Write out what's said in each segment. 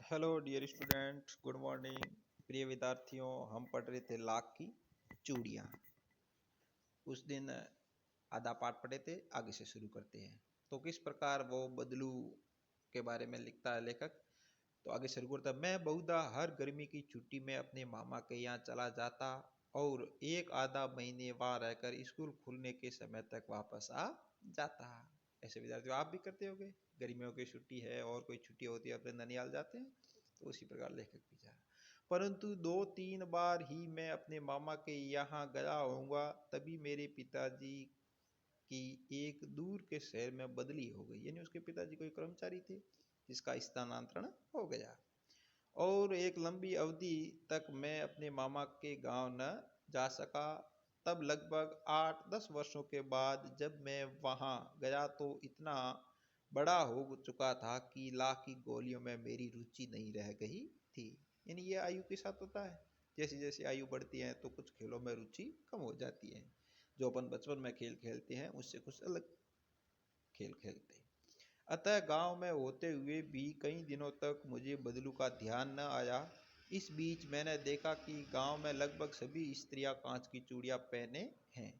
Hello dear student, good morning. प्रिय विद्यार्थियों, हम पढ़ रहे थे लाख की चूड़ियाँ। उस दिन आधा पाठ पढ़े थे, आगे से शुरू करते हैं। तो किस प्रकार वो बदलू के बारे में लिखता है लेखक। तो आगे शुरू करता है। मैं बहुधा हर गर्मी की छुट्टी में अपने मामा के यहाँ चला जाता और एक आधा महीने वहाँ रहकर स्कूल खुलने के समय तक वापस आ जाता। ऐसे विद्यार्थियों आप भी करते होंगे, गर्मियों की छुट्टी है और कोई छुट्टी होती है अपने ननियाल जाते हैं। तो उसी प्रकार लेखक भी जा, परंतु 2-3 बार ही मैं अपने मामा के यहाँ गया होऊंगा, तभी मेरे पिताजी की एक दूर के शहर में बदली हो गई। यानी उसके पिताजी कोई कर्मचारी थे जिसका स्थानांतरण हो गया, और एक लंबी अवधि तक मैं अपने मामा के गांव न जा सका। तब लगभग 8-10 वर्षों के बाद जब मैं वहां गया तो इतना बड़ा हो चुका था कि लाख की गोलियों में मेरी रुचि नहीं रह गई थी। यानी ये आयु के साथ होता है, जैसे जैसे आयु बढ़ती है तो कुछ खेलों में रुचि कम हो जाती है। जो अपन बचपन में खेल खेलते हैं उससे कुछ अलग खेल खेलते हैं। अतः गांव में होते हुए भी कई दिनों तक मुझे बदलू का ध्यान न आया। इस बीच मैंने देखा कि गांव में लगभग सभी स्त्रियां कांच की चूड़ियां पहने हैं।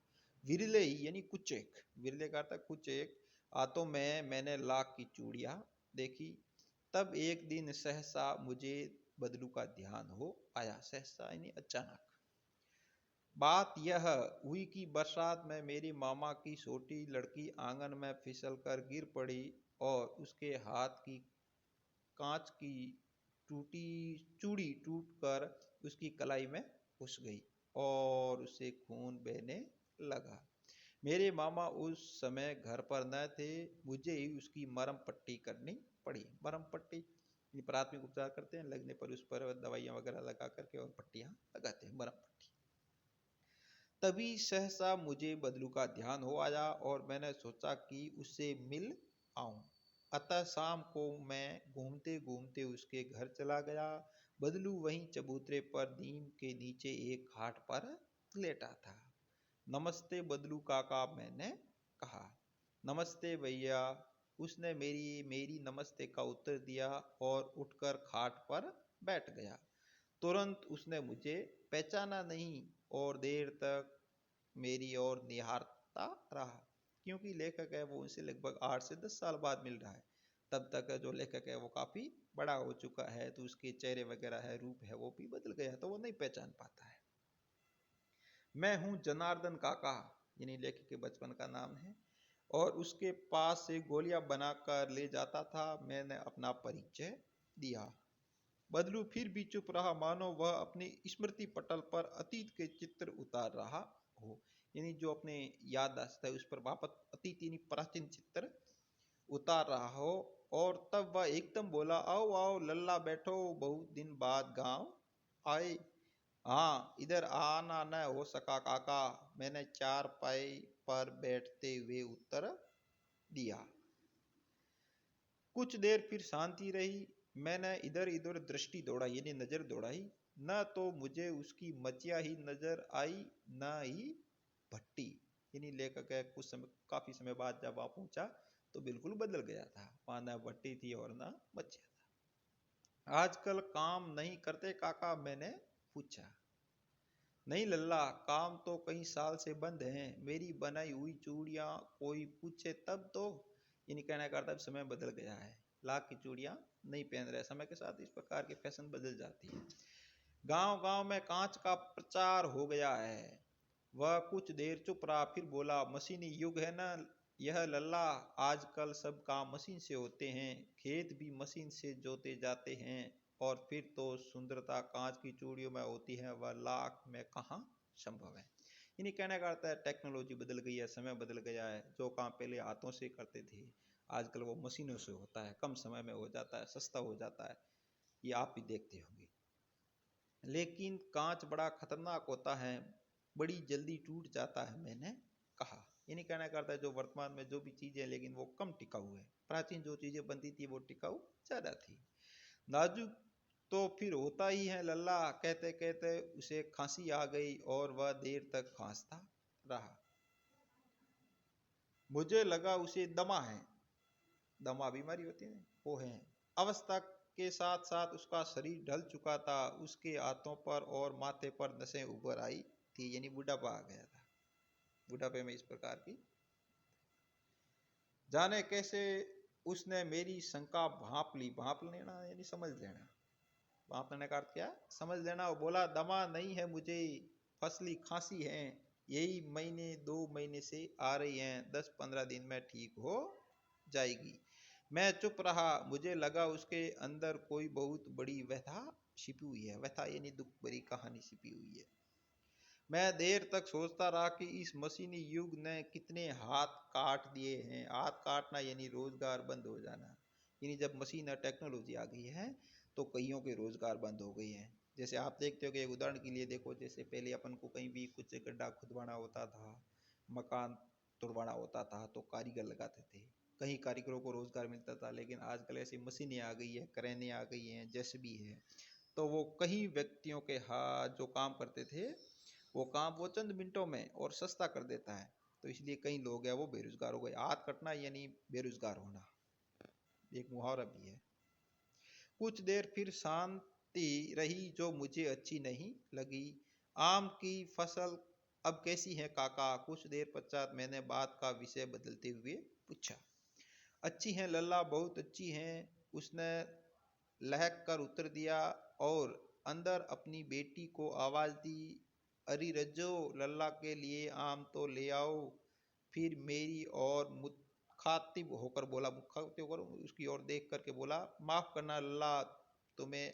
विरले ही, यानी कुछ एक, विरले का अर्थ कुछ एक हाथों में मैंने लाख की चूड़ियां देखी। तब एक दिन सहसा मुझे बदलू का ध्यान हो आया। सहसा यानी अचानक। बात यह हुई कि बरसात में मेरी मामा की छोटी लड़की आंगन में फिसल कर गिर पड़ी और उसके हाथ की कांच की टूटी चूड़ी टूटकर उसकी कलाई में घुस गई और उसे खून बहने लगा। मेरे मामा उस समय घर पर न थे। मुझे ही उसकी मरहम पट्टी करनी पड़ी। मरहम पट्टी प्राथमिक उपचार करते हैं, लगने पर उस पर दवाइयाँ वगैरह लगा करके और पट्टियाँ लगाते हैं, मरहम पट्टी। तभी सहसा मुझे बदलू का ध्यान हो आया और मैंने सोचा कि उससे मिल आऊं। अतः शाम को मैं घूमते घूमते उसके घर चला गया। बदलू वहीं चबूतरे पर नीम के नीचे एक खाट पर लेटा था। नमस्ते बदलू काका, मैंने कहा। नमस्ते भैया, उसने मेरी मेरी नमस्ते का उत्तर दिया और उठकर खाट पर बैठ गया। तुरंत उसने मुझे पहचाना नहीं और देर तक मेरी ओर निहारता रहा। क्योंकि लेखक है वो उनसे लगभग 8 से 10 साल बाद मिल रहा है। तब तक जो लेखक है वो काफी बड़ा हो चुका है, तो उसके चेहरे वगैरह है, रूप है, वो भी बदल गया, तो वो नहीं पहचान पाता है। मैं हूं जनार्दन काका, यानी लेखक के बचपन का नाम है, और उसके पास से गोलियां बनाकर ले जाता था। मैंने अपना परिचय दिया। बदलू फिर भी चुप रहा, मानो वह अपनी स्मृति पटल पर अतीत के चित्र उतार रहा हो। यानी जो अपने याददाश्त है उस पर वापस अतीत यानी प्राचीन चित्र उतार रहा हो। और तब वह एकदम बोला, आओ आओ लल्ला, बैठो, बहुत दिन बाद गांव आए। हाँ, इधर आना न हो सका काका, मैंने चारपाई पर बैठते हुए उत्तर दिया। कुछ देर फिर शांति रही। मैंने इधर उधर दृष्टि दौड़ाई, यानी नजर दौड़ाई। न तो मुझे उसकी मचिया ही नजर आई, न ही भट्टी। यानी लेखक है कुछ समय, काफी समय बाद जब वहां पहुंचा तो बिल्कुल बदल गया था। वहां न भट्टी थी और न मचिया था। आजकल काम नहीं करते काका, मैंने पूछा। नहीं लल्ला, काम तो कई साल से बंद हैं। मेरी बनाई हुई चूड़ियां कोई पूछे तब तो। यानी कहने का अर्थ समय बदल गया है, लाख की चूड़ियां नहीं पहन रहे। समय के साथ इस प्रकार के फैशन बदल जाती है। गांव गांव में कांच का प्रचार हो गया है। वह कुछ देर चुप रहा, फिर बोला, मशीनी युग है ना यह लल्ला, आजकल सब काम मशीन से होते हैं, खेत भी मशीन से जोते जाते हैं, और फिर तो सुंदरता कांच की चूड़ियों में होती है, वह लाख में कहाँ संभव है। इन्हीं कहने का अर्थ है टेक्नोलॉजी बदल गई है, समय बदल गया है। जो काम पहले हाथों से करते थे आजकल वो मशीनों से होता है, कम समय में हो जाता है, सस्ता हो जाता है। ये आप भी देखते होंगे। लेकिन कांच बड़ा खतरनाक होता है, बड़ी जल्दी टूट जाता है, मैंने कहा। यानी कहना करता है जो वर्तमान में जो भी चीजें, लेकिन वो कम टिकाऊ है। प्राचीन जो चीजें बनती थी वो टिकाऊ ज्यादा थी। नाजुक तो फिर होता ही है लल्ला। कहते कहते उसे खांसी आ गई और वह देर तक खांसता रहा। मुझे लगा उसे दमा है। दमा बीमारी होती है, वो है। अवस्था के साथ साथ उसका शरीर ढल चुका था। उसके हाथों पर और माथे पर नसें उभर आई थी, यानी बुढ़ापा आ गया था। बुढ़ापे में इस प्रकार की, जाने कैसे उसने मेरी शंका भांप ली। भांप लेना यानी समझ लेना। भांप लेने का अर्थ क्या? समझ लेना। वो बोला, दमा नहीं है मुझे, फसली खांसी है, यही महीने 2 महीने से आ रही है, 10-15 दिन में ठीक हो जाएगी। मैं चुप रहा। मुझे लगा उसके अंदर कोई बहुत बड़ी व्यथा छिपी हुई है। व्यथा यानी दुख भरी कहानी छिपी हुई है। मैं देर तक सोचता रहा कि इस मशीनी युग ने कितने हाथ काट दिए हैं। हाथ काटना यानी रोजगार बंद हो जाना। यानी जब मशीन और टेक्नोलॉजी आ गई है तो कईयों के रोजगार बंद हो गए हैं। जैसे आप देखते हो कि एक उदाहरण के लिए देखो, जैसे पहले अपन को कहीं भी कुछ गड्ढा खुदवाना होता था, मकान तुड़वाना होता था तो कारीगर लगाते थे। कहीं कारीगरों को रोजगार मिलता था। लेकिन आजकल ऐसी मशीनें आ गई है, क्रेनें आ गई हैं, जेसीबी है, तो वो कई व्यक्तियों के हाथ जो काम करते थे वो काम वो चंद मिनटों में और सस्ता कर देता है। तो इसलिए कई लोग हैं वो बेरोजगार हो गए। हाथ कटना यानी बेरोजगार होना, एक मुहावरा भी है। कुछ देर फिर शांति रही जो मुझे अच्छी नहीं लगी। आम की फसल अब कैसी है काका? कुछ देर पश्चात मैंने बात का विषय बदलते हुए पूछा। अच्छी है लल्ला, बहुत अच्छी है, उसने लहक कर उत्तर दिया और अंदर अपनी बेटी को आवाज दी। अरे रज्जो, लल्ला के लिए आम तो ले आओ। फिर मेरी और मुखातिब होकर बोला, मुखातिब होकर उसकी ओर देख करके बोला, माफ करना लल्ला, तुम्हें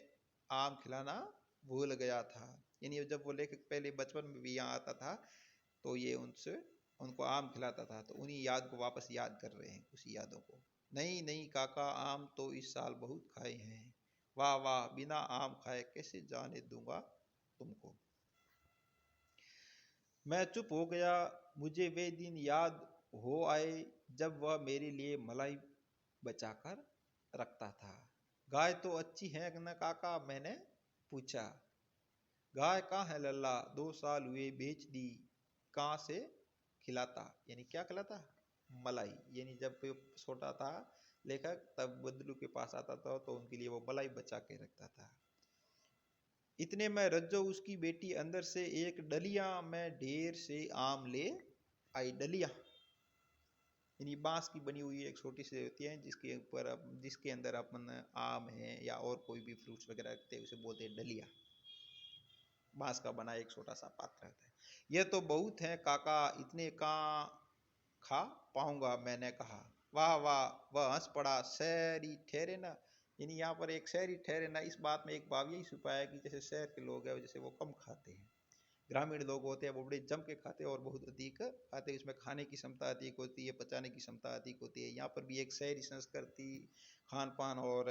आम खिलाना भूल गया था। यानी जब वो लेखक पहले बचपन में भी यहाँ आता था तो ये उनसे उनको आम खिलाता था, तो उन्हीं याद को वापस याद कर रहे हैं, उसी यादों को। नहीं नहीं काका, आम तो इस साल बहुत खाए हैं। वाह वाह, बिना आम खाए कैसे जाने दूंगा तुमको। मैं चुप हो गया। मुझे वे दिन याद हो आए जब वह मेरे लिए मलाई बचाकर रखता था। गाय तो अच्छी है न काका? मैंने पूछा। गाय कहाँ है लल्ला? 2 साल हुए बेच दी। कहाँ से खिलाता? यानी क्या खिलाता? मलाई। यानी जब छोटा था लेखक तब बदलू के पास आता था तो उनके लिए वो मलाई बचा के रखता था। इतने में रज्जो उसकी बेटी अंदर से एक डलिया में ढेर से आम ले आई। डलिया यानी बांस की बनी हुई एक छोटी सी होती है जिसके ऊपर जिसके अंदर अपन आम है या और कोई भी फ्रूट्स वगैरह रखते हैं, उसे बोलते हैं डलिया। बांस का बना एक छोटा सा पात्र रहता है। यह तो बहुत है काका, इतने कहाँ खा पाऊंगा? मैंने कहा। वाह वाह, वह हंस पड़ा। शहरी ठहरे ना, यानी यहाँ पर एक शहरी ठहरे ना, इस बात में एक भाव यही छुपा है कि जैसे शहर के लोग हैं जैसे वो कम खाते हैं, ग्रामीण लोग होते हैं वो बड़े जम के खाते हैं और बहुत अधिक खाते हैं। इसमें खाने की क्षमता अधिक होती है, पचाने की क्षमता अधिक होती है। यहाँ पर भी एक शहरी संस्कृति, खान पान और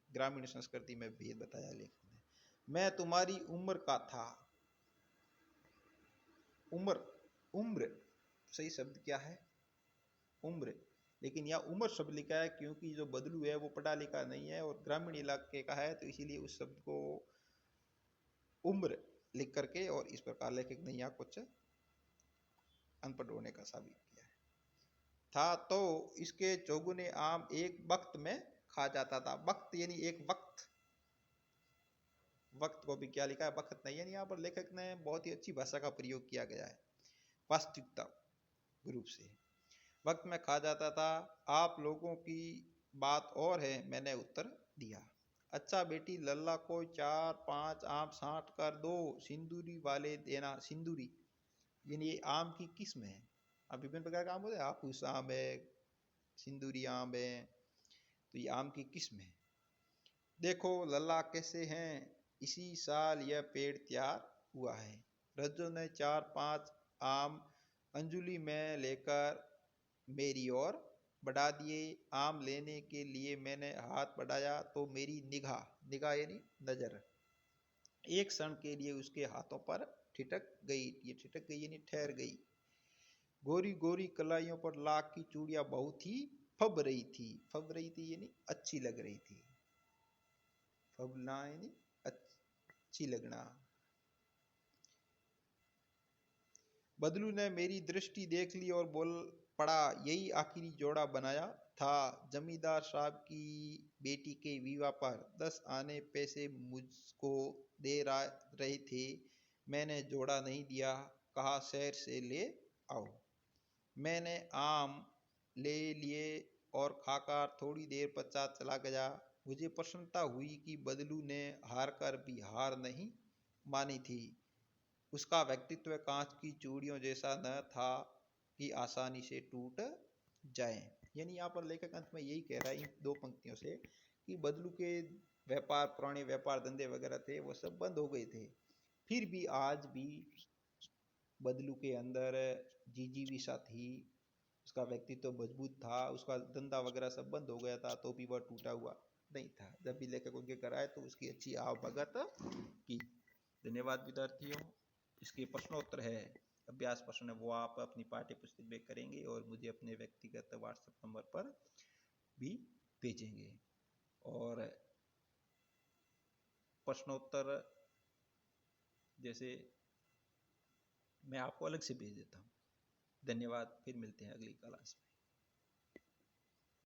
ग्रामीण संस्कृति में भेद बताया लेखक ने। मैं तुम्हारी उम्र का था। उम्र, उम्र सही शब्द क्या है? उम्र। लेकिन यह उम्र शब्द लिखा है क्योंकि जो बदलू है वो पढ़ा लिखा नहीं है और ग्रामीण इलाके का है, तो इसीलिए उस शब्द को उम्र लिख करके और इस प्रकार लेखक ने यहाँ कुछ अनपढ़ होने का साबित किया है। था तो इसके चौगुने आम एक वक्त में खा जाता था। वक्त यानी एक वक्त, वक्त को भी क्या लिखा है? वक्त नहीं। यानी यहाँ पर लेखक ने बहुत ही अच्छी भाषा का प्रयोग किया गया है, वास्तविकता रूप से। वक्त में खा जाता था। आप लोगों की बात और है, मैंने उत्तर दिया। अच्छा बेटी, लल्ला को 4-5 आम छांट कर दो, सिंदूरी वाले देना। सिंदूरी यानी आम की किस्म है। अब विभिन्न प्रकार का आम होते हैं, हापुस आम है, सिंदूरी आम है, तो ये आम की किस्म है। देखो लल्ला कैसे हैं, इसी साल यह पेड़ तैयार हुआ है। रज्जो ने 4-5 आम अंजुली में लेकर मेरी ओर बढ़ा दिए। आम लेने के लिए मैंने हाथ बढ़ाया तो मेरी निगाह, निगाह यानी नजर, एक क्षण के लिए उसके हाथों पर ठिठक गई। ये ठिठक गई यानी ठहर गई। गोरी गोरी कलाइयों पर लाख की चूड़ियां बहुत ही फब रही थी। फब रही थी यानी अच्छी लग रही थी। फबना यानी अच्छी लगना। बदलू ने मेरी दृष्टि देख ली और पड़ा यही आखिरी जोड़ा बनाया था। जमींदार साहब की बेटी के विवाह पर 10 आने पैसे मुझको दे रहे थे। मैंने जोड़ा नहीं दिया, कहा शहर से ले आओ। मैंने आम ले लिए और खाकर थोड़ी देर पश्चात चला गया। मुझे प्रसन्नता हुई कि बदलू ने हार कर भी हार नहीं मानी थी। उसका व्यक्तित्व कांच की चूड़ियों जैसा न था कि आसानी से टूट जाए। यानी यहाँ पर लेखक अंत में यही कह रहा है इन दो पंक्तियों से कि बदलू के व्यापार, पुराने व्यापार धंधे वगैरह थे वो सब बंद हो गए थे, फिर भी आज भी बदलू के अंदर जिजीविषा थी। उसका व्यक्तित्व मजबूत था, उसका धंधा वगैरह सब बंद हो गया था तो भी वह टूटा हुआ नहीं था। जब भी लेखक उनके कराए तो उसकी अच्छी आवभगत की। धन्यवाद विद्यार्थियों। इसके प्रश्नोत्तर है, अभ्यास प्रश्न है, वो आप अपनी पाठ्य पुस्तक में करेंगे और मुझे अपने व्यक्तिगत व्हाट्सएप नंबर पर भी भेजेंगे। और प्रश्नोत्तर जैसे मैं आपको अलग से भेज देता हूँ। धन्यवाद, फिर मिलते हैं अगली क्लास में।